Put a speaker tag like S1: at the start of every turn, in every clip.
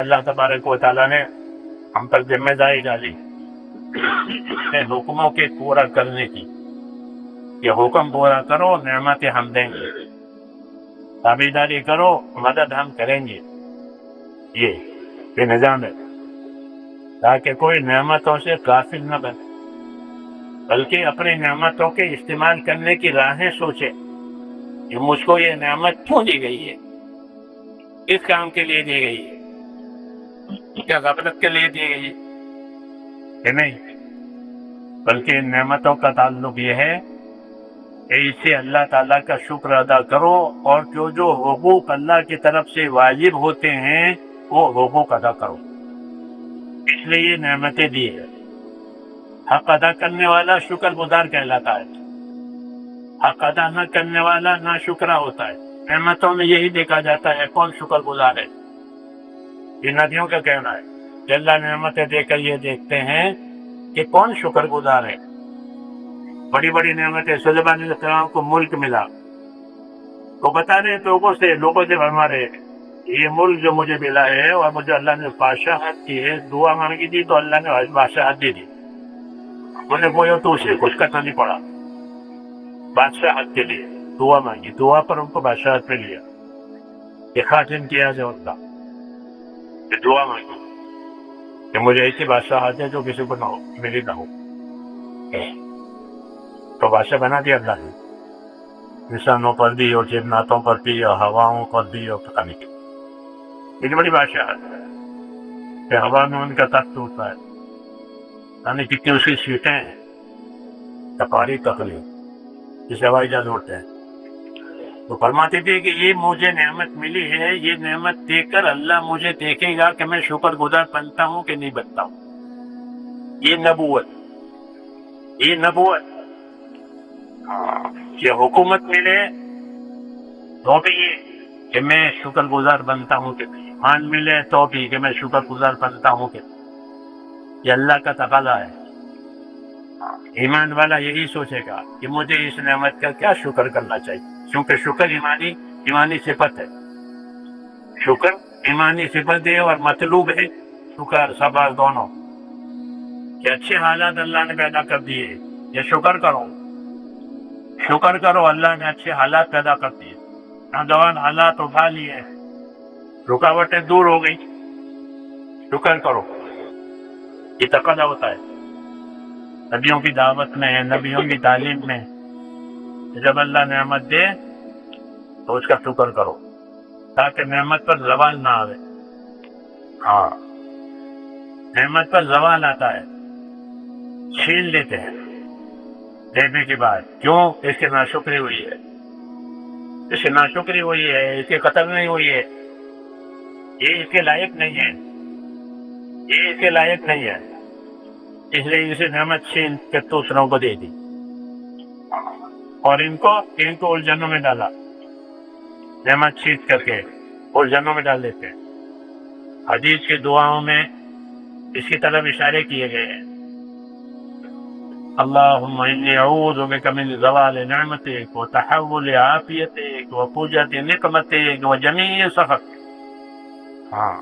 S1: اللہ تبارک و تعالیٰ نے ہم پر ذمہ داری ڈالی حکموں کے پورا کرنے کی، یہ حکم پورا کرو نعمتیں ہم دیں گے، تابعداری کرو مدد ہم کریں گے. یہ نظام ہے تاکہ کوئی نعمتوں سے غافل نہ بنے، بلکہ اپنی نعمتوں کے استعمال کرنے کی راہیں سوچے کہ مجھ کو یہ نعمت کیوں دی گئی ہے، کس کام کے لیے دی گئی ہے، کیا غفلت کے لیے دی گئی ہے کہ نہیں، بلکہ ان نعمتوں کا تعلق یہ ہے کہ اس سے اللہ تعالیٰ کا شکر ادا کرو، اور جو حقوق اللہ کی طرف سے واجب ہوتے ہیں وہ حقوق ادا کرو. اس لیے یہ نعمتیں دی ہے. حق ادا کرنے والا شکر گزار کہلاتا ہے، حق ادا نہ کرنے والا ناشکرا ہوتا ہے. نعمتوں میں یہی دیکھا جاتا ہے کون شکر گزار ہے. یہ ندیوں کا کہنا ہے کہ اللہ نعمتیں دے کر یہ دیکھتے ہیں کہ کون شکر گزار ہے. بڑی بڑی نعمتیں سلیمان علیہ السلام کو ملک ملا، تو بتا رہے لوگوں سے فرما رہے یہ ملک جو مجھے ملا ہے اور مجھے اللہ نے بادشاہت کی ہے، دعا مانگی تھی تو اللہ نے بادشاہت دے دی. انہیں کوئی تو اسے کچھ کرنا نہیں پڑا، بادشاہت کے لیے دعا مانگی، دعا پر ان کو بادشاہت پہ لیا. یہ خاتم کیا ہے ان کا کہ دعا مانگی کہ مجھے ایسی بادشاہت ہے جو کسی کو نہ ہو، میری نہ ہو. تو بادشاہ بنا دیا اللہ نے، انسانوں پر بھی اور جناتوں پر بھی اور ہواؤں پر بھی، اور پتہ نہیں اتنی بڑی بادشاہت ہے کہ ہوا میں ان کا تخت ہوتا ہے، یعنی کتنی اس کی سیٹیں ہیں، تقاری تقلی جسے ہوائی جہاز اڑتے ہیں. تو فرماتے تھے کہ یہ مجھے نعمت ملی ہے، یہ نعمت دے کر اللہ مجھے دیکھے گا کہ میں شکر گزار بنتا ہوں کہ نہیں بنتا ہوں. یہ نبوت، یہ نبوت. یہ حکومت ملے تو بھی یہ کہ میں شکر گزار بنتا ہوں کہ نہیں، ایمان ملے تو بھی کہ میں شکر گزار بنتا ہوں کہ نہیں. یہ اللہ کا تقاضا ہے. ایمان والا یہی سوچے گا کہ مجھے اس نعمت کا کیا شکر کرنا چاہیے، کیونکہ شکر ایمانی صفت ہے. شکر ایمانی صفت ہے اور مطلوب ہے شکر صبر دونوں، کہ اچھے حالات اللہ نے پیدا کر دیے، یہ شکر کرو، شکر کرو اللہ نے اچھے حالات پیدا کر دیے، نوجوان حالات اٹھا لیے، رکاوٹیں دور ہو گئی، شکر کرو. یہ تقاضا ہوتا ہے نبیوں کی دعوت میں، نبیوں کی تعلیم میں. جب اللہ نعمت دے تو اس کا شکر کرو تاکہ نعمت پر زوال نہ آئے. ہاں، نعمت پر زوال آتا ہے، چھین لیتے ہیں دینے کے بعد. کیوں؟ اس کی ناشکری ہوئی ہے، اس کی ناشکری ہوئی ہے، اس کی قتل نہیں ہوئی ہے، یہ اس کے لائق نہیں ہے، یہ اس کے لائق نہیں ہے، اس لیے اسے نعمت چھین کے دوسروں کو دے دی اور ان کو الجھنوں میں ڈالا. نعمت چھین کر کے الجھنوں میں ڈال دیتے ہیں. حدیث کی دعاؤں میں اس کی طرف اشارے کیے گئے ہیں. اللہم انی اعوذ بک من زوال نعمتک وتحول عافیتک وفوجت نقمتک وجمیع سخطک. ہاں،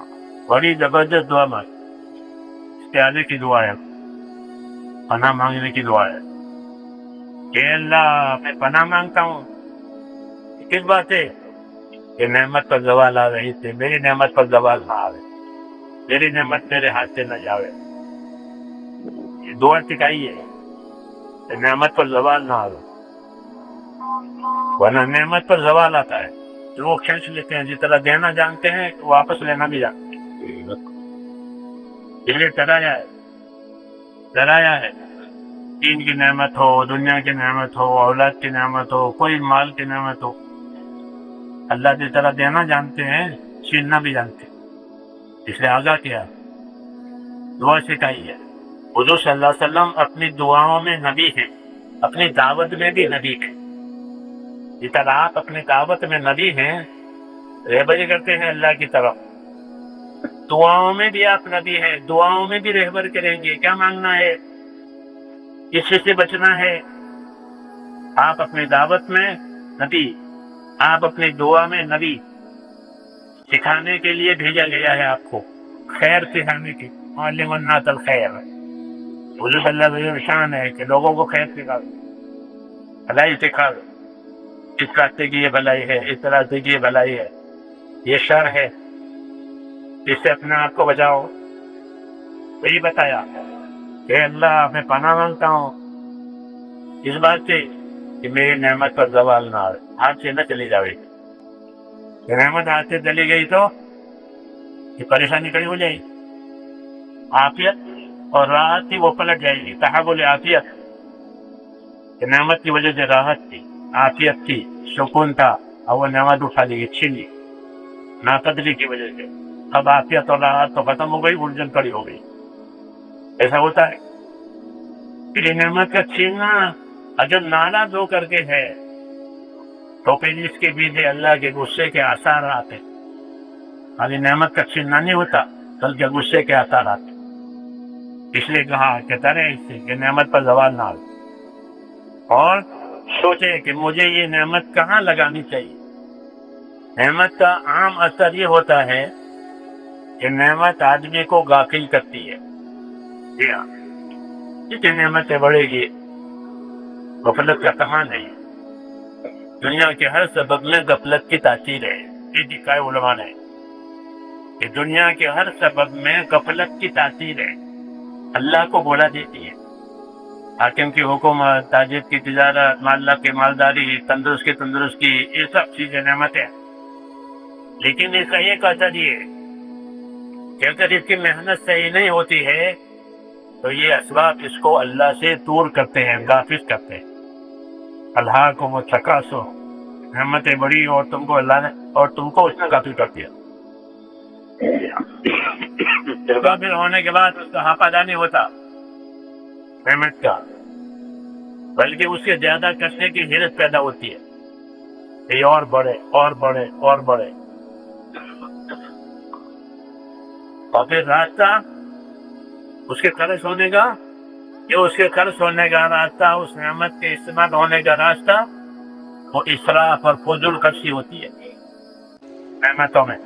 S1: بڑی زبردست دعا مانگ، استعاذے کی دعا ہے، پناہ مانگنے کی دعا ہے کہ اللہ میں پناہ مانگتا ہوں. کس بات ہے؟ کہ نعمت پر زوال آ رہی تھی، میری نعمت پر زوال نہ آئے، میری نعمت میرے ہاتھ سے نہ جاوے. یہ دعا سکھائی ہے کہ نعمت پر زوال نہ آئے، ورنہ نعمت پر زوال آتا ہے. لوگ کھینچ لیتے ہیں، جس طرح دینا جانتے ہیں واپس لینا بھی جانتے ہیں. اس لیے ڈرایا ہے دین کی نعمت ہو، دنیا کی نعمت ہو، اولاد کی نعمت ہو، کوئی مال کی نعمت ہو، اللہ جس طرح دینا جانتے ہیں چھیننا بھی جانتے ہیں. اس لیے آگاہ کیا، دعا سکھائی ہے. حضور صلی اللہ علیہ وسلم اپنی دعاؤں میں نبی ہیں، اپنی دعوت میں بھی نبی ہیں. جس طرح آپ اپنی دعوت میں نبی ہیں، رہبری کرتے ہیں اللہ کی طرف، دعاؤں میں بھی آپ نبی ہیں، دعاؤں میں بھی رہبر کریں گے. کیا مانگنا ہے، کس سے بچنا ہے. آپ اپنی دعوت میں نبی، آپ اپنی دعا میں نبی، سکھانے کے لیے بھیجا گیا ہے آپ کو. خیر سکھانے کی، معلم الناس الخیر، حضور اللہ کی شان ہے کہ لوگوں کو خیر سکھاؤ، بھلائی سکھاؤ، اس راستے کی یہ بھلائی ہے، اس راستے کی یہ بھلائی ہے، یہ شر ہے، اس سے اپنے آپ کو بچاؤ۔ وہی بتایا کہ اللہ میں پناہ مانگتا ہوں اس بات سے کہ میری نعمت پر زوال نہ آئے، ہاتھ سے نہ چلی جاوے۔ کہ نعمت ہاتھ سے چلی گئی تو یہ پریشانی کھڑی ہو جائے گی، عافیت اور راحت تھی وہ پلٹ جائے گی۔ تحول عافیت کہ نعمت کی وجہ سے راحت تھی، عافیت تھی، سکون تھا، اور وہ نعمت اٹھا لی گئی، چھین لی ناقدری کی وجہ سے۔ اب عافیت اور راحت تو ختم ہو گئی، الجھن کھڑی ہو گئی۔ ایسا ہوتا ہے کہ نعمت کا چھیننا اگر ناراض ہو کر کے ہے تو پھر اس کے پیچھے اللہ کے غصے کے آثار آتے، خالی نعمت کا چھیننا نہیں ہوتا بلکہ غصے کے آثار آتے۔ اس لیے کہا کہ ڈرے اس سے کہ نعمت پر زوال نہ آئے، اور سوچے کہ مجھے یہ نعمت کہاں لگانی چاہیے۔ نعمت کا عام اثر یہ ہوتا ہے کہ نعمت آدمی کو غافل کرتی ہے۔ جی ہاں، جتنی نعمتیں بڑھے گی غفلت کا کہاں نہیں۔ دنیا کے ہر سبب میں غفلت کی تاثیر ہے، یہ دکھائے علماء نے کہ دنیا کے ہر سبب میں غفلت کی تاثیر ہے، اللہ کو بولا دیتی ہے۔ حاکم کی حکومت، تاجر کی تجارت، مالدار کی مالداری، تندرست کی تندرستی، یہ سب چیزیں نعمتیں، لیکن اس کا ایک اثر یہ ہے کہ اگر اس کی محنت صحیح نہیں ہوتی ہے تو یہ اسباب اس کو اللہ سے دور کرتے ہیں، غافل کرتے ہیں۔ اللہ کو متکاسو، نعمتیں بڑی اور تم کو اللہ نے اور تم کو اس نے غافل کر دیا۔ غافل ہونے کے بعد اس کا حافظہ نہیں ہوتا نعمت کا، بلکہ اس کے زیادہ کرنے کی حیرت پیدا ہوتی ہے کہ یہ اور بڑھے اور بڑھے اور بڑھے، اور پھر راستہ اس کے خرچ ہونے کا، یہ اس کے خرچ ہونے کا راستہ، اس نعمت کے استعمال ہونے کا راستہ، وہ اسراف اور فضول خرچی ہوتی ہے۔ نعمتوں میں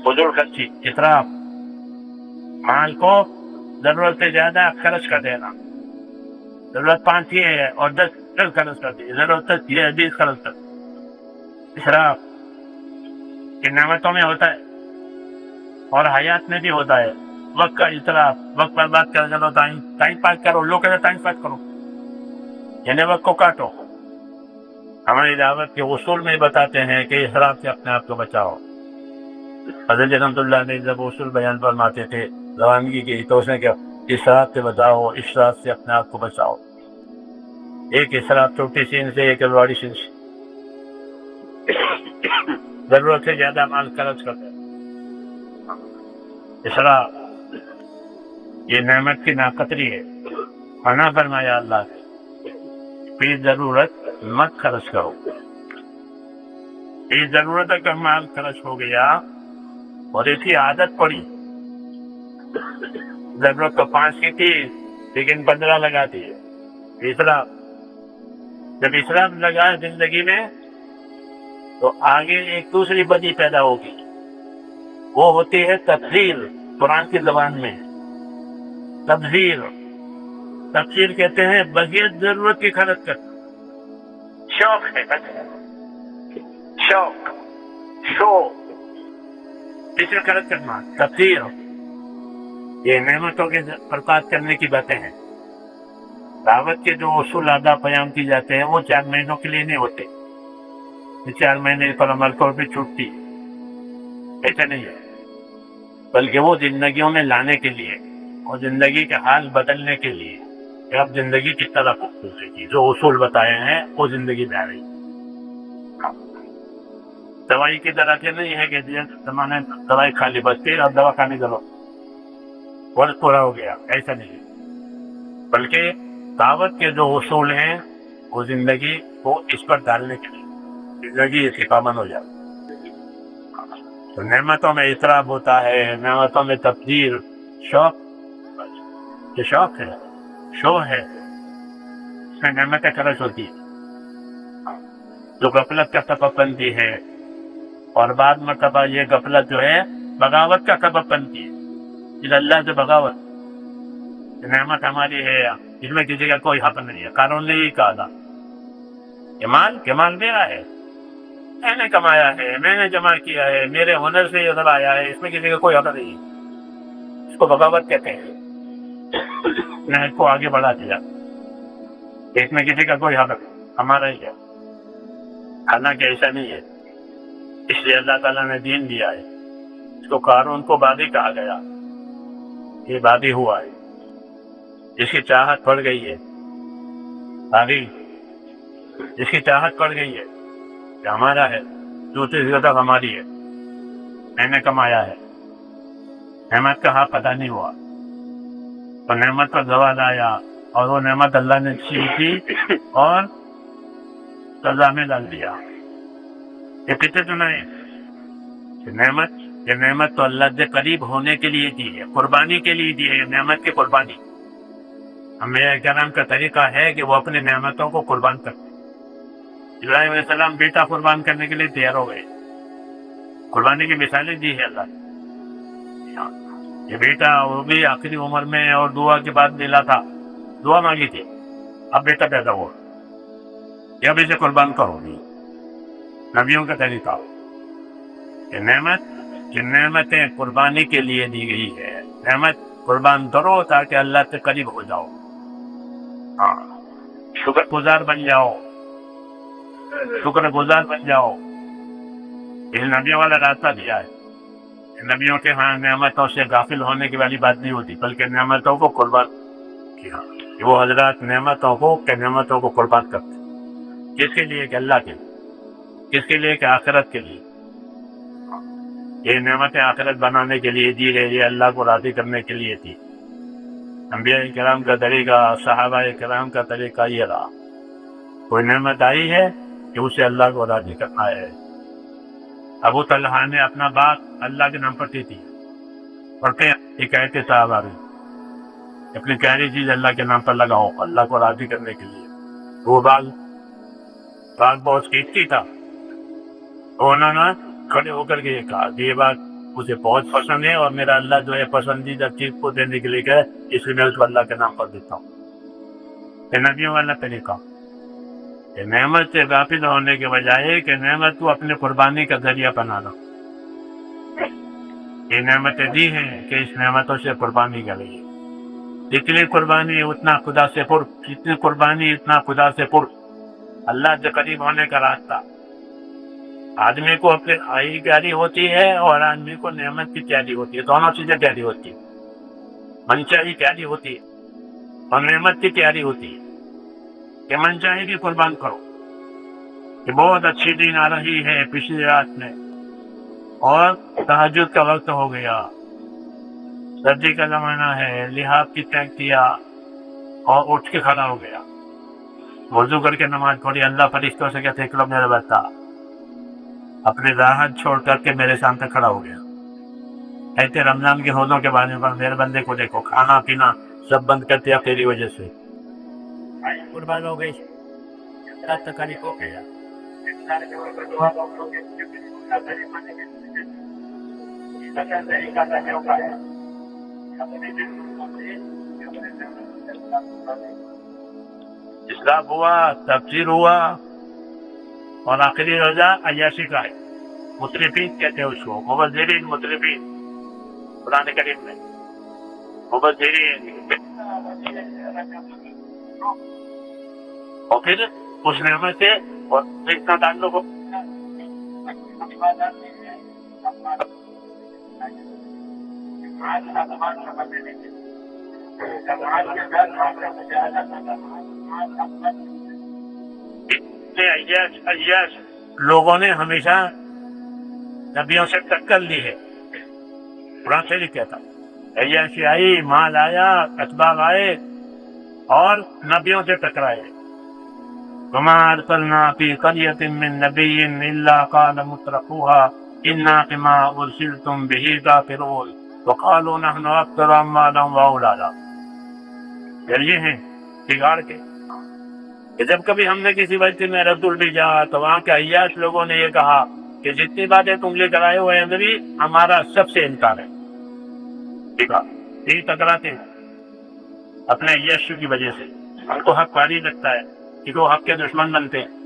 S1: فضول خرچی، اسراف، مال کو ضرورت سے زیادہ خرچ کر دینا، ضرورت 5 یہ ہے اور 10 خرچ کر دی، ضرورت 20 خرچ کر دی، اسراف یہ نعمتوں میں ہوتا ہے اور حیات میں بھی ہوتا ہے۔ وقت کا اسراف، وقت پر بات کر چلو، ٹائم پاس کرو، لوگ کہتے ٹائم پاس کرو، یعنی وقت کو کاٹو۔ ہماری دعوت کے اصول میں بتاتے ہیں کہ اسراف سے اپنے آپ کو بچاؤ۔ حضرت رحمۃ اللہ نے جب اصول بیان فرماتے تھے روانگی کی تو اس نے کیا، اسراف سے بچاؤ، اسراف سے اپنے آپ کو بچاؤ۔ ایک اسراف چھوٹی سین سے، ایک بڑی سین سے، ضرورت سے زیادہ مال خرچ کرتے ہیں۔ اسراف یہ نعمت کی ناقدری ہے، منع فرمایا اللہ نے، پھر ضرورت مت خرچ کرو۔ یہ ضرورت کا مال خرچ ہو گیا اور ایسی عادت پڑی، ضرورت تو 5 کی تھی لیکن 15 لگاتی ہے۔ اسراف، جب اسراف لگا زندگی میں تو آگے ایک دوسری بدی پیدا ہوگی، وہ ہوتی ہے تبذیر۔ قرآن کی زبان میں تبذیر، تبذیر کہتے ہیں بغیر ضرورت کی خرچ کرنا۔ شوق ہے، شوق، شو، اس سے خرچ کرنا، تبذیر، یہ نعمتوں کے برباد کرنے کی باتیں ہیں۔ دعوت کے جو اصول آداب بیان کی جاتے ہیں وہ 4 مہینوں کے لیے نہیں ہوتے، 4 مہینے پر عمل کرو پھر چھوٹتی، ایسا نہیں ہے، بلکہ وہ زندگیوں میں لانے کے لیے اور زندگی کے حال بدلنے کے لیے کہ اب زندگی کس طرح خوبصورت ہے، جو اصول بتائے ہیں وہ زندگی میں آ رہی۔ دوائی کی طرح سے نہیں ہے کہ زمانے دوائی کھا لی بس پھر اب دوا کھانے کرو ورد پورا ہو گیا، ایسا نہیں ہے، بلکہ دعوت کے جو اصول ہیں وہ زندگی کو اس پر ڈالنے کے لیے زندگی اس کی پابند ہو جائے۔ تو نعمتوں میں اطراف ہوتا ہے، نعمتوں میں تبذیر، شوق، یہ شوق ہے، شو ہے، اس میں نعمتیں خرچ ہوتی ہے، جو غفلت کا سبب بنتی ہے، اور بعد مرتبہ یہ غفلت جو ہے بغاوت کا سبب بنتی ہے، اس اللہ سے بغاوت. نعمت ہماری ہے اس میں کسی کا کوئی حق نہیں ہے. قانون نے یہ کہا تھا کہ مال میرا ہے، میں نے کمایا ہے، میں نے جمع کیا ہے، میرے ہنر سے یہ سب آیا ہے، اس میں کسی کا کوئی حق نہیں ہے. اس کو بغاوت کہتے ہیں. نے اس کو آگے بڑھا دیا، اس میں کسی کا کوئی حق نہیں، ہمارا ہی ہے. حالانکہ ایسا نہیں ہے. اس لیے اللہ تعالیٰ نے دین دیا ہے. اس کو قارون کو باغی کہا گیا، یہ باغی ہوا ہے، جس کی چاہت پڑ گئی ہے. باغی جس کی چاہت پڑ گئی ہے کہ ہمارا ہے، دوسری زیادہ ہماری ہے، میں نے کمایا ہے. نعمت کا حق پتہ نہیں ہوا تو نعمت پر زوال آیا، اور وہ نعمت اللہ نے چھین کی اور سزا میں ڈال دیا. یہ پیچھے تو نہیں یہ نعمت تو اللہ سے قریب ہونے کے لیے دی ہے، قربانی کے لیے دی ہے. نعمت کی قربانی انبیاء کرام کا طریقہ ہے کہ وہ اپنی نعمتوں کو قربان کرتے. ابراہیم علیہ السلام بیٹا قربان کرنے کے لیے تیار ہو گئے. قربانی کی مثالیں دی ہے اللہ نے. یہ بیٹا وہ بھی آخری عمر میں اور دعا کے بعد ملا تھا، دعا مانگی تھی، اب بیٹا پیدا ہوا، یہ اب اسے قربان کرو گی. نبیوں کا طریقہ یہ نعمتیں قربانی کے لیے دی گئی ہے. نعمت قربان کرو تاکہ اللہ سے قریب ہو جاؤ، شکر گزار بن جاؤ. یہ نبیوں والا راستہ دیا ہے. نبیوں کے ہاں نعمتوں سے غافل ہونے کی والی بات نہیں ہوتی، بلکہ نعمتوں کو قربان کیا. وہ حضرات نعمتوں کو قربان کرتے. کس کے لیے؟ کہ اللہ کے لیے. کس کے لیے؟ کہ آخرت کے لیے. یہ نعمتیں آخرت بنانے کے لیے دی گئی، یہ اللہ کو راضی کرنے کے لیے تھی. انبیاء کرام کا طریقہ، صحابہ کرام کا طریقہ یہ رہا. کوئی نعمت آئی ہے کہ اسے اللہ کو راضی کرنا ہے. ابو طلحہ نے اپنا باغ اللہ کے نام پر دی تھی. پڑھتے ہیں ایک ایسے صاحب آ رہی، اپنی پیاری چیز اللہ کے نام پر لگاؤ اللہ کو راضی کرنے کے لیے. وہ باغ بہت قیمتی تھا. انہوں نے کھڑے ہو کر کے یہ کہا کہ یہ بات مجھے بہت پسند ہے، اور میرا اللہ جو ہے پسندیدہ چیز کو دینے کے لیے کہے، اس لیے میں اس کو اللہ کے نام پر دیتا ہوں. یہ نبیوں والا طریقہ. کہ نعمت سے غافل ہونے کے بجائے کہ نعمت کو اپنے قربانی کا ذریعہ بنا لو. یہ نعمتیں دی ہیں کہ اس نعمتوں سے قربانی کریں. جتنی قربانی اتنا خدا سے پر، جتنی قربانی اتنا خدا سے پر. اللہ سے قریب ہونے کا راستہ. آدمی کو اپنے آئی پیاری ہوتی ہے اور آدمی کو نعمت کی پیاری ہوتی ہے. دونوں چیزیں پیاری ہوتی ہیں. منشاہی پیاری ہوتی ہے اور نعمت کی پیاری ہوتی ہے. کہ منشاہی بھی قربان کرو. کہ بہت اچھی دن آ رہی ہے پچھلی رات میں، اور تہجد کا وقت ہو گیا، سردی کا زمانہ ہے، لحاف کی پھینک دیا اور اٹھ کے کھڑا ہو گیا، وضو کر کے نماز پڑھی. اللہ فرشتوں سے کہتے کہ میرا بچہ اپنے راحت چھوڑ کر کے میرے سامنے کھڑا ہو گیا. ایسے رمضان کے روزوں کے بارے میں میرے بندے کو دیکھو، کھانا پینا سب بند کر دیا تیری وجہ سے، قربان ہو گئی، تکلیف ہو گیا. اسلام ہوا، تفسیر ہوا، اور آخری روزہ عیاشی کا ہے. مطرفین کہتے ہیں اس کو، مبذرین. مطرفین قرآن کریم میں مبذرین. اور پھر اس نعمت سے اور اتنا تعلق ہو. عیاش لوگوں نے ہمیشہ نبیوں سے ٹکر لی ہے. قرآن سے نہیں کہتا. عیاشی آئی، مال آیا، اسباب آئے اور نبیوں سے ٹکرائے. وما ارسلنا فی قریۃ من نبی الا قال مترفوها انا بما ارسلتم به کافرون وقالوا نحن اکثر اموالا واولادا. یہ ہیں بگاڑ کے کہ جب کبھی ہم نے کسی وقت میں رسول بھیجا تو وہاں کے عیاش لوگوں نے یہ کہا کہ جتنی باتیں تم لے کر آئے ہو اے نبی ہمارا سب سے انکار ہے. ٹھیک ہے، یہی ٹکراتے ہیں اپنے یش کی وجہ سے. ہم کو حق بھاری لگتا ہے کہ وہ حق کے دشمن بنتے ہیں.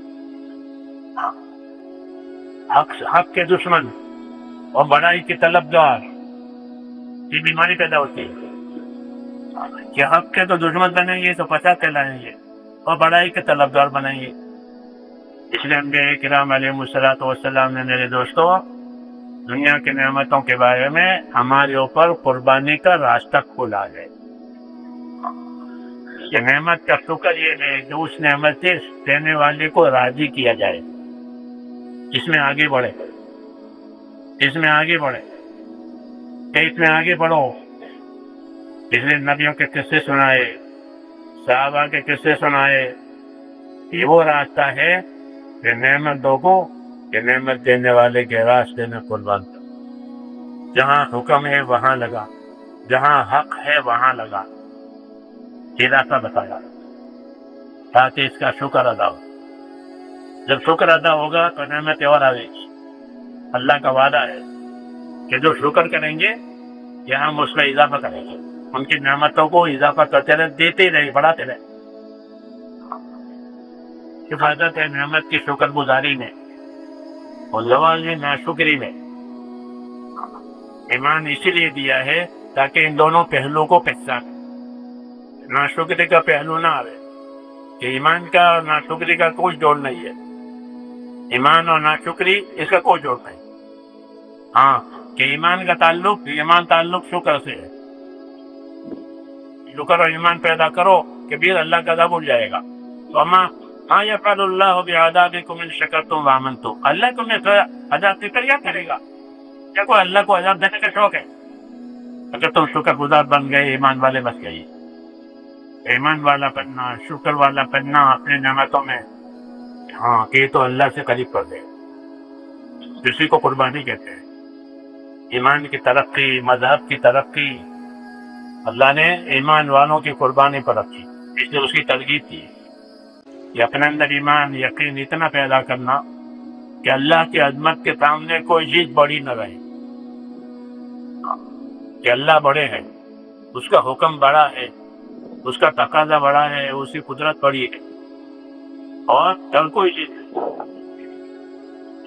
S1: حق کے دشمن اور بڑائی کے طلبگار، یہ بیماری پیدا ہوتی ہے کہ حق کے تو دشمن بنیں گے تو پچاس کہلائیں گے اور بڑائی کے طلبگار بنیں گے. اس لیے انبیاء کرام علیہ الصلوۃ والسلام نے میرے دوستوں دنیا کی نعمتوں کے بارے میں ہمارے اوپر قربانی کا راستہ کھولا ہے. یہ نعمت کا شکر یہ ہے کہ اس نعمت سے دینے والے کو راضی کیا جائے، اس میں آگے بڑھے، اس میں آگے بڑھے کہ اس میں آگے بڑھو. اس لیے نبیوں کے قصے سنائے، صحابہ کے قصے سنائے. یہ وہ راستہ ہے کہ نعمت دو کو کہ نعمت دینے والے کے راستے میں قربان کر. جہاں حکم ہے وہاں لگا، جہاں حق ہے وہاں لگا. یہ راستہ بتایا تاکہ اس کا شکر ادا ہو. جب شکر ادا ہوگا تو نعمت اور آئے گی. اللہ کا وعدہ ہے کہ جو شکر کریں گے کہ ہم اس میں اضافہ کریں گے، ان کی نعمتوں کو اضافہ کرتے رہے، دیتے رہے، بڑھاتے رہے. حفاظت ہے نعمت کی شکر گزاری میں اور زوال ناشکری میں. ایمان اسی لیے دیا ہے تاکہ ان دونوں پہلوؤں کو پہچانے. ناشکری کا پہلو نہ آئے کہ ایمان کا اور ناشکری کا کوئی جوڑ نہیں ہے. ایمان اور ناشکری اس کا کوئی جوڑ نہیں. ہاں کہ ایمان کا تعلق شکر سے ہے. شکر اور ایمان پیدا کرو کہ پھر اللہ کا عذاب اٹھ جائے گا. تو ہاں یفعل اللہ بعذابکم ان شکرتم وآمنتم. اللہ تمہیں عذاب سے کیا کرے گا؟ دیکھو اللہ کو عذاب دینے کا شوق ہے. اگر تم شکر گزار بن گئے، ایمان والے بن گئے. ایمان والا بننا، شکر والا بننا اپنے نعمتوں میں، ہاں کہ یہ تو اللہ سے قریب کر دے. کسی کو قربانی کہتے ہیں. ایمان کی ترقی، مذہب کی ترقی اللہ نے ایمان والوں کی قربانی پر رکھی. اس لیے اس کی ترغیب کی کہ اپنے اندر ایمان یقین اتنا پیدا کرنا کہ اللہ کی عظمت کے سامنے کوئی چیز بڑی نہ رہے. کہ اللہ بڑے ہیں، اس کا حکم بڑا ہے، اس کا تقاضا بڑا ہے، اس کی قدرت بڑی ہے اور کل کوئی چیز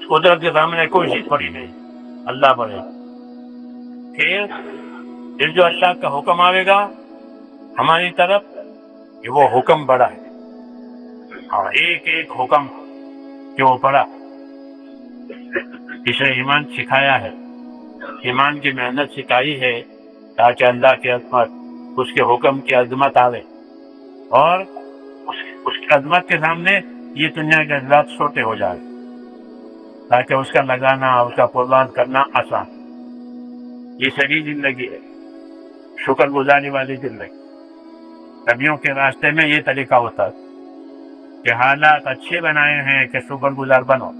S1: قدرت کے سامنے کوئی چیز بڑی نہیں. اللہ بڑے. پھر جو اللہ کا حکم آئے گا ہماری طرف کہ وہ حکم بڑا ہے. اور ایک ایک حکم کہ وہ بڑا. اسے ایمان سکھایا ہے، ایمان کی محنت سکھائی ہے تاکہ اللہ کی عظمت، اس کے حکم کی عظمت آئے اور اس کی عظمت کے سامنے یہ دنیا کے حضرات چھوٹے ہو جائے تاکہ اس کا لگانا، اس کا قربان کرنا آسان. یہ صحیح زندگی ہے، شکر گزاری والی زندگی. نبیوں کے راستے میں یہ طریقہ ہوتا ہے کہ حالات اچھے بنائے ہیں کہ شکر گزار بنو،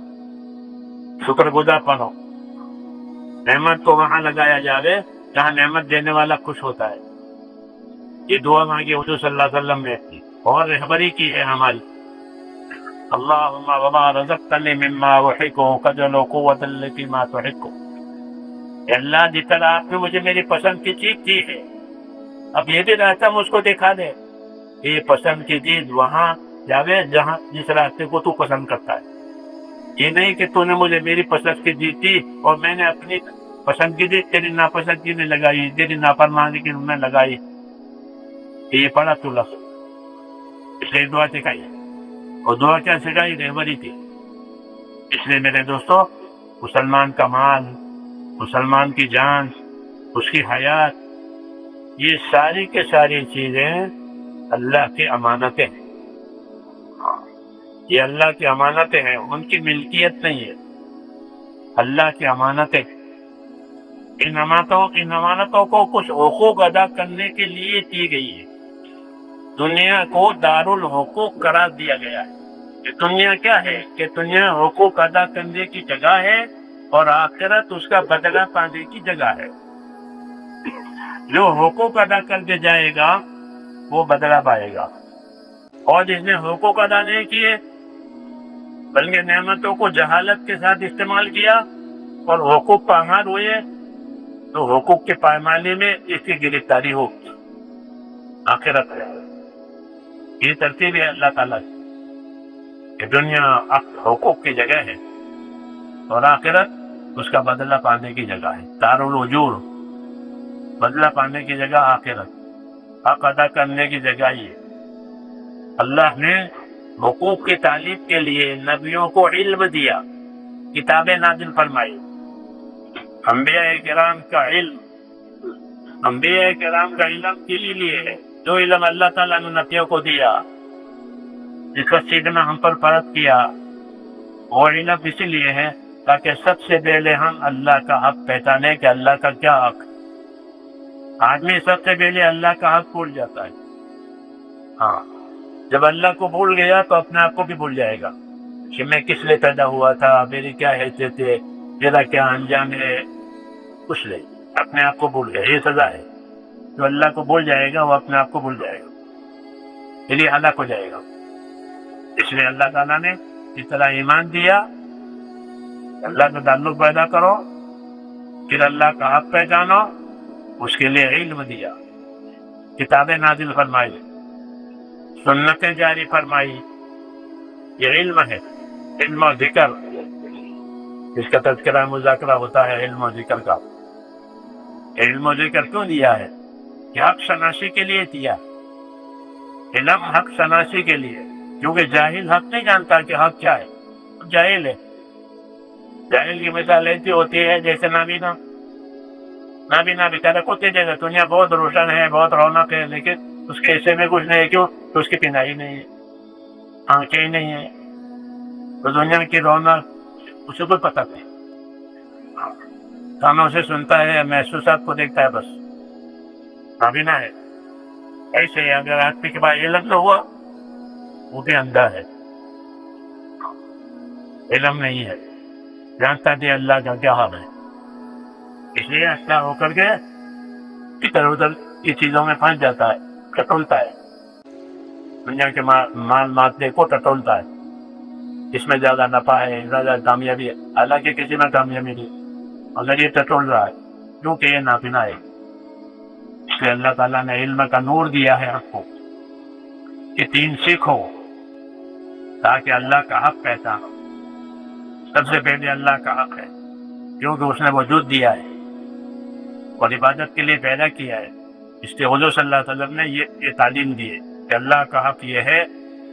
S1: شکر گزار بنو. نعمت کو وہاں لگایا جائے جہاں نعمت دینے والا خوش ہوتا ہے. یہ دعا مانگی حضور صلی اللہ علیہ وسلم نے کی اور رہبری کی ہے ہماری. اللہم وما رزقتنی مما احب قدر قوت التي ما تحب. اللہ جس طرح آپ نے مجھے میری پسند کی چیز دی ہے، اب یہ بھی راستہ مجھ کو دکھا دے کہ یہ پسند کی چیز وہاں جاوے جہاں جس راستے کو تو پسند کرتا ہے. یہ نہیں کہ تو نے مجھے میری پسند کی دی تھی اور میں نے اپنی پسند کی دی تیری ناپسندگی میں لگائی، تیری نافرمانی میں لگائی. یہ پڑھا تو لفظ. اس لیے دعا سکھائی اور دعا کیا سکھائی؟ رہبری تھی. اس لیے میرے دوستو مسلمان کا مال، مسلمان کی جان، اس کی حیات، یہ ساری کے ساری چیزیں اللہ کی امانتیں ہیں. یہ اللہ کی امانتیں ہیں، ان کی ملکیت نہیں ہے، اللہ کی امانتیں. ان امانتوں کو کچھ حقوق ادا کرنے کے لیے کی گئی ہے. دنیا کو دارالحقوق قرار دیا گیا ہے. کہ دنیا کیا ہے؟ کہ دنیا حقوق ادا کرنے کی جگہ ہے اور آخرت اس کا بدلہ پانے کی جگہ ہے. جو حقوق ادا کر کے جائے گا وہ بدلہ پائے گا، اور جس نے حقوق ادا نہیں کیے بلکہ نعمتوں کو جہالت کے ساتھ استعمال کیا اور حقوق پامال ہوئے تو حقوق کے پامالی میں اس کی گرفتاری ہوگی آخرت ہے۔ یہ ترتیب ہے اللہ تعالیٰ کی کہ دنیا حقوق کی جگہ ہے اور آخرت اس کا بدلہ پانے کی جگہ ہے۔ دار الوجور، بدلہ پانے کی جگہ آخرت، حق ادا کرنے کی جگہ یہ۔ اللہ نے حقوق کی تعلیم کے لیے نبیوں کو علم دیا، کتابیں نازل فرمائی، انبیاء کرام کا علم، انبیاء کرام کا علم کے لیے جو علم اللہ تعالیٰ نے نبیوں کو دیا، جس کا سیکھنا ہم پر فرض کیا، وہ علم اسی لیے ہے تاکہ سب سے پہلے ہم اللہ کا حق پہچانے کہ اللہ کا کیا حق۔ آدمی سب سے پہلے اللہ کا حق بھول جاتا ہے۔ ہاں، جب اللہ کو بھول گیا تو اپنے آپ کو بھی بھول جائے گا کہ میں کس لیے پیدا ہوا تھا، میری کیا حیثیت ہے، میرا کیا انجام ہے، کچھ نہیں، اپنے آپ کو بھول گیا۔ یہ سزا ہے، جو اللہ کو بھول جائے گا وہ اپنے آپ کو بھول جائے گا، اس لیے ہلاک ہو جائے گا۔ اس لیے اللہ تعالیٰ نے اس طرح ایمان دیا، اللہ کا تعلق پیدا کرو، پھر اللہ کا حق پہچانو، اس کے لیے علم دیا، کتابیں نازل فرمائی، سنتیں جاری فرمائی۔ یہ علم ہے، علم و ذکر، اس کا تذکرہ مذاکرہ ہوتا ہے علم و ذکر کا۔ علم و ذکر کیوں دیا ہے؟ کہ حق شناسی کے لیے دیا، علم حق شناسی کے لیے، کیونکہ جاہل حق نہیں جانتا کہ حق کیا ہے، جاہل ہے۔ جاہل کی مثال ایسی ہوتی ہے جیسے نابینا بیچارہ کو جگہ دنیا بہت روشن ہے، بہت رونق ہے، لیکن اس کے حصے میں کچھ نہیں ہے۔ کیوں؟ تو اس کی پنائی نہیں ہے، آنکھیں ہی نہیں ہے، تو دنیا کی رونق اسے کوئی پتہ نہیں، کانوں سے سنتا ہے، محسوسات کو دیکھتا ہے، بس نابینا ہے۔ ایسے ہی اگر آدمی کے پاس علم نہ ہوا وہ بھی اندھا ہے، علم نہیں ہے، جانتا نہیں اللہ کا کیا حال ہے، اس لیے ایسا ہو کر کے ادھر ادھر کی چیزوں میں پھنس جاتا ہے، ٹٹولتا ہے، دنیا کے مال مادے کو ٹٹولتا ہے، اس میں زیادہ نفع ہے، زیادہ کامیابی ہے، حالانکہ کسی میں کامیابی نہیں، اگر یہ ٹٹول رہا ہے کیونکہ یہ نابینا ہے۔ اس لیے اللہ تعالیٰ نے علم کا نور دیا ہے آپ کو کہ دین سیکھو تاکہ اللہ کا حق پہچانو۔ سب سے پہلے اللہ کا حق ہے کیونکہ اس نے وجود دیا ہے اور عبادت کے لیے پیدا کیا ہے۔ اس لیے حضور صلی اللہ علیہ وسلم نے یہ تعلیم دی ہے کہ اللہ کا حق یہ ہے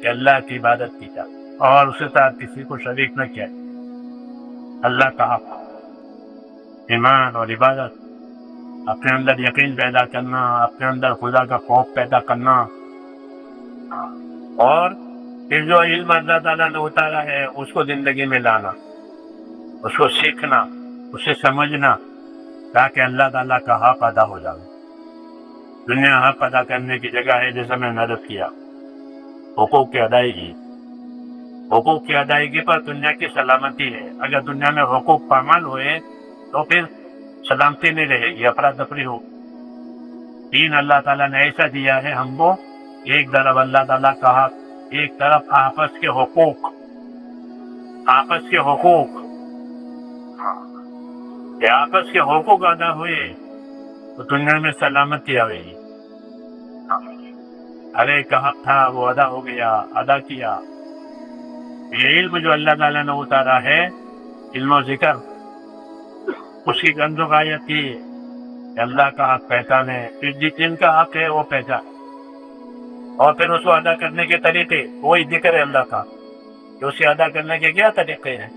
S1: کہ اللہ کی عبادت کی جائے اور اس کے ساتھ کسی کو شریک نہ کیا جائے۔ اللہ کا حق، ایمان اور عبادت، اپنے اندر یقین پیدا کرنا، اپنے اندر خدا کا خوف پیدا کرنا، اور پھر جو علم اللہ تعالیٰ نے اتارا ہے اس کو زندگی میں لانا، اس کو سیکھنا، اسے سمجھنا، تاکہ اللہ تعالیٰ کا حق ادا ہو جائے۔ دنیا حق ادا کرنے کی جگہ ہے، جیسا میں نے عرض کیا، حقوق کی ادائیگی۔ حقوق کی ادائیگی پر دنیا کی سلامتی ہے۔ اگر دنیا میں حقوق پامال ہوئے تو پھر سلامتی نہیں رہے گی، افراتفری ہو۔ دین اللہ تعالیٰ نے ایسا دیا ہے ہم کو، ایک طرف اللہ تعالیٰ کا حق، ایک طرف آپس کے حقوق، آپس کے حقوق، کہ آپس کے حقوق ادا ہوئے تو دنیا میں سلامتی آئے گی۔ ہر ایک کا حق تھا وہ ادا ہو گیا، ادا کیا۔ یہ علم جو اللہ تعالیٰ نے اتارا ہے، علم و ذکر، اس کی گنجو غایت کی کہ اللہ کا حق پہچانے، پھر جن کا حق ہے وہ پہچانے، اور پھر اس کو ادا کرنے کے طریقے، وہی ذکر ہے اللہ کا کہ اسے ادا کرنے کے کیا طریقے ہیں،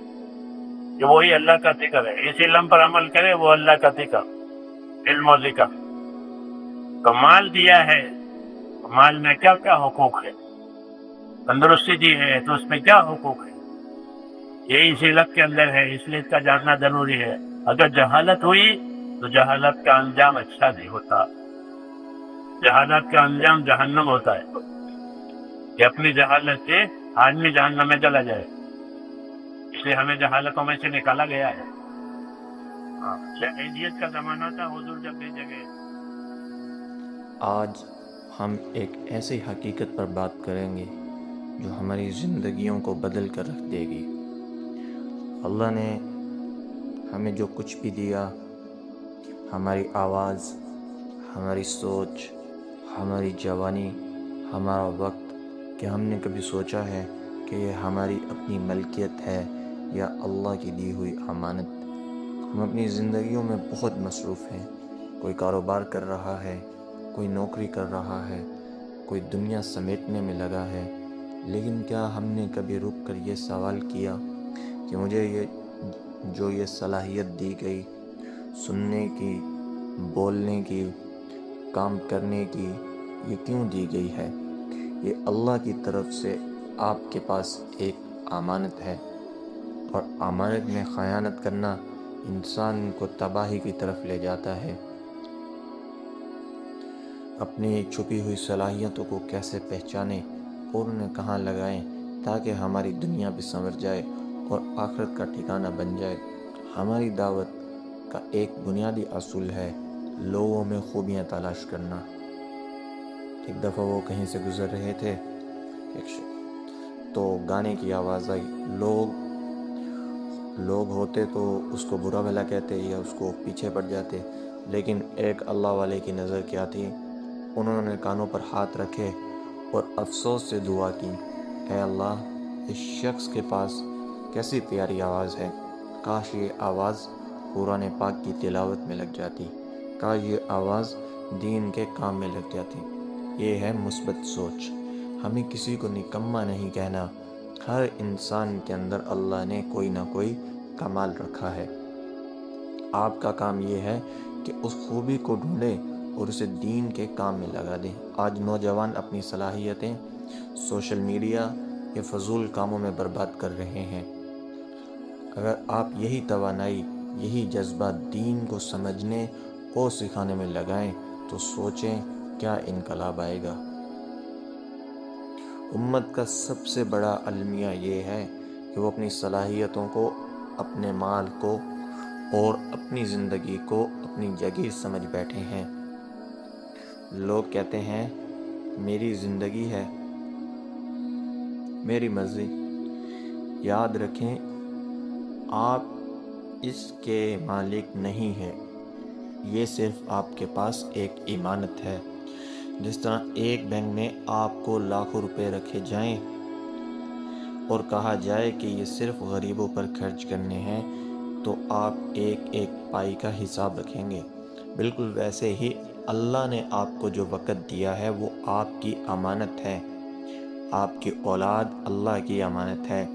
S1: کہ وہی اللہ کا ذکر ہے۔ اس علم پر عمل کرے وہ اللہ کا ذکر، علم و ذکر۔ تو مال دیا ہے، مال میں کیا کیا حقوق ہے، تندرستی دی ہے تو اس میں کیا حقوق ہے، یہ اس علم کے اندر ہے، اس لیے اس کا جاننا ضروری ہے۔ اگر جہالت ہوئی تو جہالت کا انجام اچھا نہیں ہوتا، جہالت کا انجام جہنم ہوتا ہے، کہ اپنی جہالت سے آدمی جہنم میں چلا جائے، اس لیے ہمیں جہالتوں میں سے نکالا گیا ہے۔ جاہلیت کا زمانہ تھا، حضور جب بھیجے گئے۔
S2: آج ہم ایک ایسی حقیقت پر بات کریں گے جو ہماری زندگیوں کو بدل کر رکھ دے گی۔ اللہ نے ہمیں جو کچھ بھی دیا، ہماری آواز، ہماری سوچ، ہماری جوانی، ہمارا وقت، کیا ہم نے کبھی سوچا ہے کہ یہ ہماری اپنی ملکیت ہے یا اللہ کی دی ہوئی امانت؟ ہم اپنی زندگیوں میں بہت مصروف ہیں، کوئی کاروبار کر رہا ہے، کوئی نوکری کر رہا ہے، کوئی دنیا سمیٹنے میں لگا ہے، لیکن کیا ہم نے کبھی رک کر یہ سوال کیا کہ مجھے یہ صلاحیت دی گئی، سننے کی، بولنے کی، کام کرنے کی، یہ کیوں دی گئی ہے؟ یہ اللہ کی طرف سے آپ کے پاس ایک امانت ہے، اور امانت میں خیانت کرنا انسان کو تباہی کی طرف لے جاتا ہے۔ اپنی چھپی ہوئی صلاحیتوں کو کیسے پہچانیں اور انہیں کہاں لگائیں تاکہ ہماری دنیا بھی سنور جائے اور آخرت کا ٹھکانہ بن جائے۔ ہماری دعوت کا ایک بنیادی اصول ہے لوگوں میں خوبیاں تلاش کرنا۔ ایک دفعہ وہ کہیں سے گزر رہے تھے، تو گانے کی آواز آئی۔ لوگ ہوتے تو اس کو برا بھلا کہتے یا اس کو پیچھے پڑ جاتے، لیکن ایک اللہ والے کی نظر کیا تھی، انہوں نے کانوں پر ہاتھ رکھے اور افسوس سے دعا کی، اے اللہ، اس شخص کے پاس کیسی پیاری آواز ہے، کاش یہ آواز قرآن پاک کی تلاوت میں لگ جاتی، کاش یہ آواز دین کے کام میں لگ جاتی۔ یہ ہے مثبت سوچ۔ ہمیں کسی کو نکما نہیں کہنا، ہر انسان کے اندر اللہ نے کوئی نہ کوئی کمال رکھا ہے۔ آپ کا کام یہ ہے کہ اس خوبی کو ڈھونڈیں اور اسے دین کے کام میں لگا دیں۔ آج نوجوان اپنی صلاحیتیں سوشل میڈیا یا فضول کاموں میں برباد کر رہے ہیں۔ اگر آپ یہی توانائی، یہی جذبہ دین کو سمجھنے اور سکھانے میں لگائیں تو سوچیں کیا انقلاب آئے گا۔ امت کا سب سے بڑا المیہ یہ ہے کہ وہ اپنی صلاحیتوں کو، اپنے مال کو اور اپنی زندگی کو اپنی جگہ سمجھ بیٹھے ہیں۔ لوگ کہتے ہیں میری زندگی ہے، میری مرضی۔ یاد رکھیں آپ اس کے مالک نہیں ہیں، یہ صرف آپ کے پاس ایک امانت ہے۔ جس طرح ایک بینک میں آپ کو لاکھوں روپے رکھے جائیں اور کہا جائے کہ یہ صرف غریبوں پر خرچ کرنے ہیں، تو آپ ایک ایک پائی کا حساب رکھیں گے۔ بالکل ویسے ہی اللہ نے آپ کو جو وقت دیا ہے وہ آپ کی امانت ہے، آپ کی اولاد اللہ کی امانت ہے،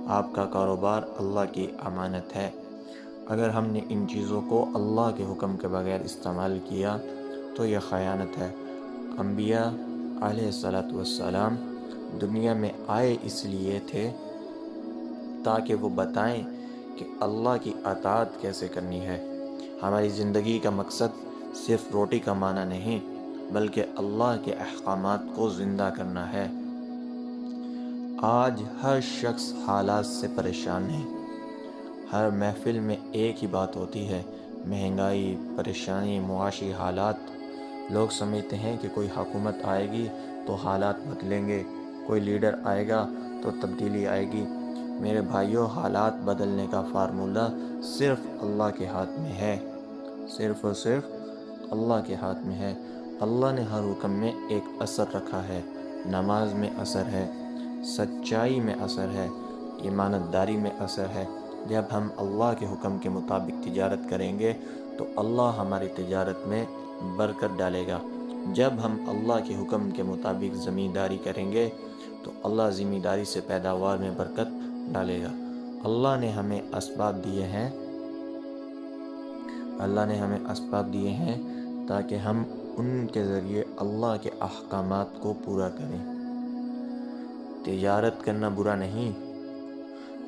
S2: آپ کا کاروبار اللہ کی امانت ہے۔ اگر ہم نے ان چیزوں کو اللہ کے حکم کے بغیر استعمال کیا تو یہ خیانت ہے۔ انبیاء علیہ السلام دنیا میں آئے اس لیے تھے تاکہ وہ بتائیں کہ اللہ کی اطاعت کیسے کرنی ہے۔ ہماری زندگی کا مقصد صرف روٹی کمانا نہیں، بلکہ اللہ کے احکامات کو زندہ کرنا ہے۔ آج ہر شخص حالات سے پریشان ہے۔ ہر محفل میں ایک ہی بات ہوتی ہے، مہنگائی، پریشانی، معاشی حالات۔ لوگ سمجھتے ہیں کہ کوئی حکومت آئے گی تو حالات بدلیں گے، کوئی لیڈر آئے گا تو تبدیلی آئے گی۔ میرے بھائیوں، حالات بدلنے کا فارمولہ صرف اللہ کے ہاتھ میں ہے، صرف اور صرف اللہ کے ہاتھ میں ہے۔ اللہ نے ہر حکم میں ایک اثر رکھا ہے۔ نماز میں اثر ہے، سچائی میں اثر ہے، ایمانت داری میں اثر ہے۔ جب ہم اللہ کے حکم کے مطابق تجارت کریں گے تو اللہ ہماری تجارت میں برکت ڈالے گا۔ جب ہم اللہ کے حکم کے مطابق زمینداری کریں گے تو اللہ زمینداری سے پیداوار میں برکت ڈالے گا۔ اللہ نے ہمیں اسباب دیے ہیں تاکہ ہم ان کے ذریعے اللہ کے احکامات کو پورا کریں۔ تجارت کرنا برا نہیں،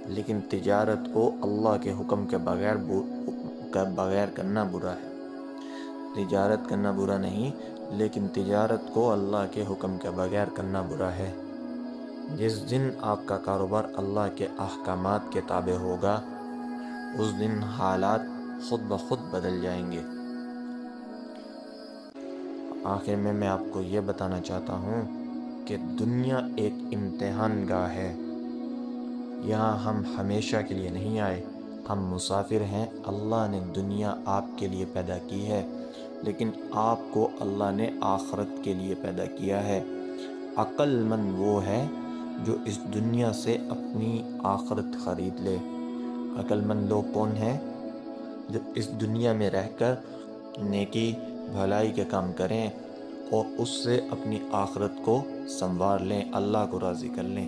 S2: لیکن تجارت کو اللہ کے حکم کے بغیر کرنا برا ہے۔ تجارت کرنا برا نہیں، لیکن تجارت کو اللہ کے حکم کے بغیر کرنا برا ہے۔ جس دن آپ کا کاروبار اللہ کے احکامات کے تابع ہوگا، اس دن حالات خود بخود بدل جائیں گے۔ آخر میں آپ کو یہ بتانا چاہتا ہوں کہ دنیا ایک امتحان گاہ ہے۔ یہاں ہم ہمیشہ کے لیے نہیں آئے، ہم مسافر ہیں۔ اللہ نے دنیا آپ کے لیے پیدا کی ہے، لیکن آپ کو اللہ نے آخرت کے لیے پیدا کیا ہے۔ عقل مند وہ ہے جو اس دنیا سے اپنی آخرت خرید لے۔ عقل مند لوگ کون ہیں؟ جو اس دنیا میں رہ کر نیکی بھلائی کے کام کریں اور اس سے اپنی آخرت کو سنوار لیں، اللہ کو راضی کر لیں۔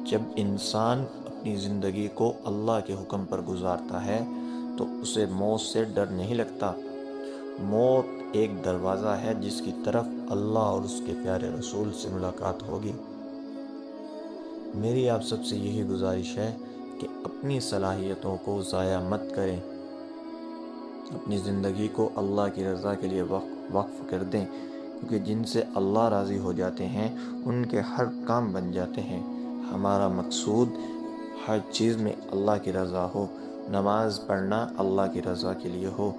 S2: جب انسان اپنی زندگی کو اللہ کے حکم پر گزارتا ہے تو اسے موت سے ڈر نہیں لگتا۔ موت ایک دروازہ ہے جس کی طرف اللہ اور اس کے پیارے رسول سے ملاقات ہوگی۔ میری آپ سب سے یہی گزارش ہے کہ اپنی صلاحیتوں کو ضائع مت کریں، اپنی زندگی کو اللہ کی رضا کے لیے وقف کر دیں، کیونکہ جن سے اللہ راضی ہو جاتے ہیں ان کے ہر کام بن جاتے ہیں۔ ہمارا مقصود ہر چیز میں اللہ کی رضا ہو، نماز پڑھنا اللہ کی رضا کے لیے ہو،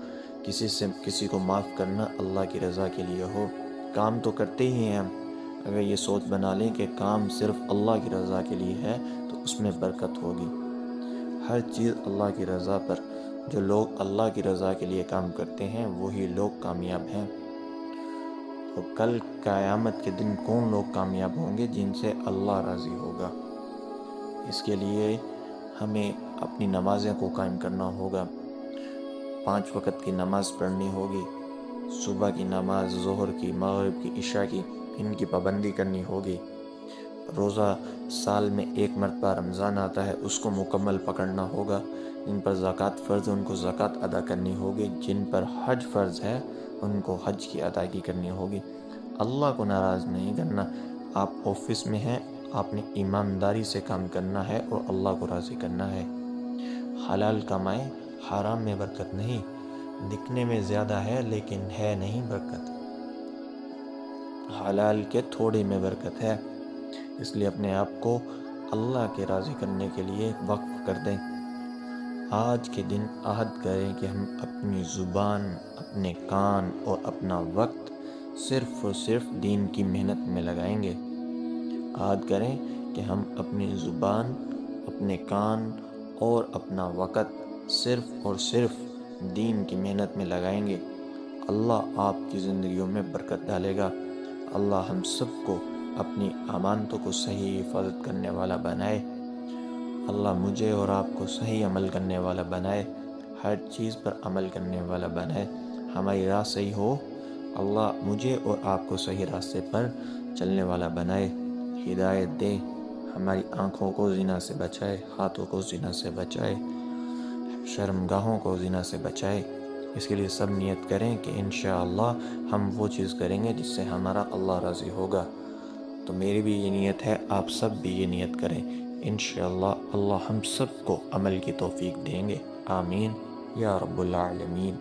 S2: کسی کو معاف کرنا اللہ کی رضا کے لیے ہو۔ کام تو کرتے ہی ہیں ہم، اگر یہ سوچ بنا لیں کہ کام صرف اللہ کی رضا کے لیے ہے تو اس میں برکت ہوگی۔ ہر چیز اللہ کی رضا پر، جو لوگ اللہ کی رضا کے لیے کام کرتے ہیں وہی لوگ کامیاب ہیں۔ اور کل قیامت کے دن کون لوگ کامیاب ہوں گے؟ جن سے اللہ راضی ہوگا۔ اس کے لیے ہمیں اپنی نمازیں کو قائم کرنا ہوگا، 5 وقت کی نماز پڑھنی ہوگی، صبح کی نماز، ظہر کی، مغرب کی، عشاء کی، ان کی پابندی کرنی ہوگی۔ روزہ سال میں 1 مرتبہ رمضان آتا ہے، اس کو مکمل پکڑنا ہوگا۔ جن پر زکوٰۃ فرض ہے ان کو زکوٰۃ ادا کرنی ہوگی، جن پر حج فرض ہے ان کو حج کی ادائیگی کرنی ہوگی۔ اللہ کو ناراض نہیں کرنا۔ آپ آفس میں ہیں، آپ نے ایمانداری سے کام کرنا ہے اور اللہ کو راضی کرنا ہے۔ حلال کمائیں، حرام میں برکت نہیں۔ دکھنے میں زیادہ ہے لیکن ہے نہیں برکت، حلال کے تھوڑے میں برکت ہے۔ اس لیے اپنے آپ کو اللہ کے راضی کرنے کے لیے وقف کر دیں۔ آج کے دن عہد کریں کہ ہم اپنی زبان، اپنے کان اور اپنا وقت صرف اور صرف دین کی محنت میں لگائیں گے۔ عہد کریں کہ ہم اپنی زبان، اپنے کان اور اپنا وقت صرف اور صرف دین کی محنت میں لگائیں گے۔ اللہ آپ کی زندگیوں میں برکت ڈالے گا۔ اللہ ہم سب کو اپنی امانتوں کو صحیح حفاظت کرنے والا بنائے۔ اللہ مجھے اور آپ کو صحیح عمل کرنے والا بنائے، ہر چیز پر عمل کرنے والا بنائے۔ ہماری راہ صحیح ہو، اللہ مجھے اور آپ کو صحیح راستے پر چلنے والا بنائے، ہدایت دے، ہماری آنکھوں کو زنا سے بچائے، ہاتھوں کو زنا سے بچائے، شرمگاہوں کو زنا سے بچائے۔ اس کے لیے سب نیت کریں کہ انشاءاللہ ہم وہ چیز کریں گے جس سے ہمارا اللہ راضی ہوگا۔ تو میری بھی یہ نیت ہے، آپ سب بھی یہ نیت کریں، انشاءاللہ اللہ ہم سب کو عمل کی توفیق دیں گے۔ آمین یا رب العالمین۔